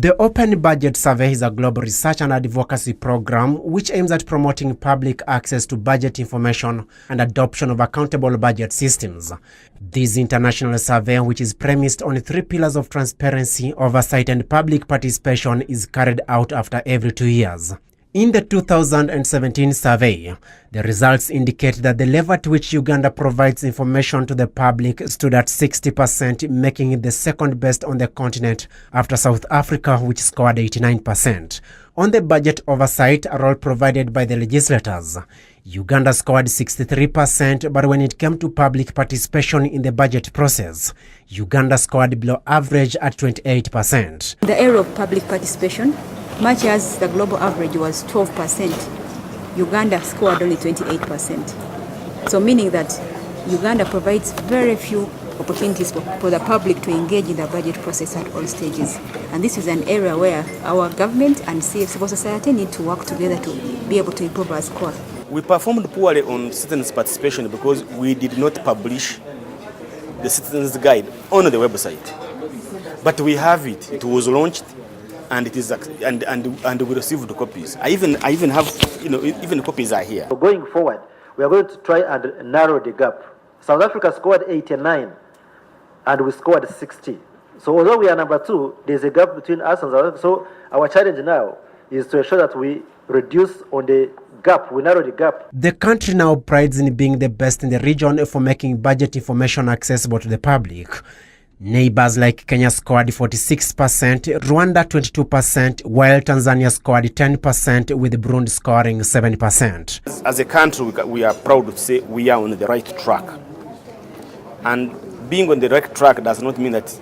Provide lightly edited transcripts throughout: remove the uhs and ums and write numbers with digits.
The Open Budget Survey is a global research and advocacy program which aims at promoting public access to budget information and adoption of accountable budget systems. This international survey, which is premised on 3 pillars of transparency, oversight and public participation, is carried out after every 2 years. In the 2017 survey, the results indicate that the level at which Uganda provides information to the public stood at 60%, making it the second best on the continent after South Africa, which scored 89%. On the budget oversight, a role provided by the legislators, Uganda scored 63%, but when it came to public participation in the budget process, Uganda scored below average at 28%. The area of public participation, much as the global average was 12%, Uganda scored only 28%. So meaning that Uganda provides very few opportunities for the public to engage in the budget process at all stages. And this is an area where our government and civil society need to work together to be able to improve our score. We performed poorly on citizens' participation because we did not publish the Citizens Guide on the website. But we have it. It was launched. And it is and we received the copies. I even have, even copies are here. So going forward, we are going to try and narrow the gap. South Africa scored 89 and we scored 60. So although we are number 2, there's a gap between us and South Africa. So our challenge now is to ensure that we reduce on the gap, we narrow the gap. The country now prides in being the best in the region for making budget information accessible to the public. Neighbors like Kenya scored 46%, Rwanda 22%, while Tanzania scored 10%, with Burundi scoring 7%. As a country, we are proud to say we are on the right track. And being on the right track does not mean that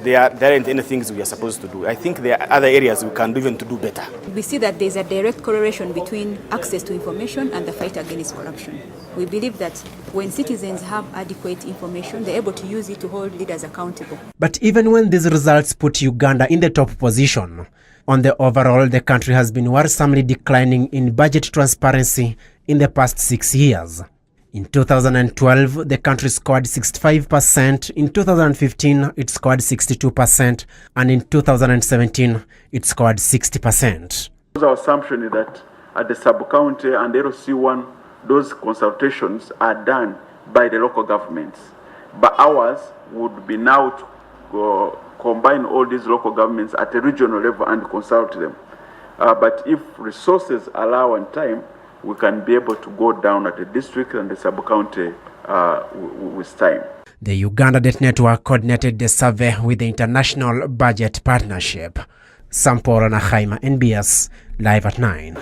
there aren't any things we are supposed to do. I think there are other areas we can even do better. We see that there's a direct correlation between access to information and the fight against corruption. We believe that when citizens have adequate information, they're able to use it to hold leaders accountable. But even when these results put Uganda in the top position, on the overall, the country has been worrisomely declining in budget transparency in the past 6 years. In 2012, the country scored 65%, in 2015 it scored 62%, and in 2017 it scored 60%. Our assumption is that at the sub-county and LC1, those consultations are done by the local governments. But ours would be now to combine all these local governments at a regional level and consult them. But if resources allow and time, we can be able to go down at the district and the sub-county with time. The Uganda Debt Network coordinated the survey with the International Budget Partnership. Samporo Nahaima, NBS, live at 9.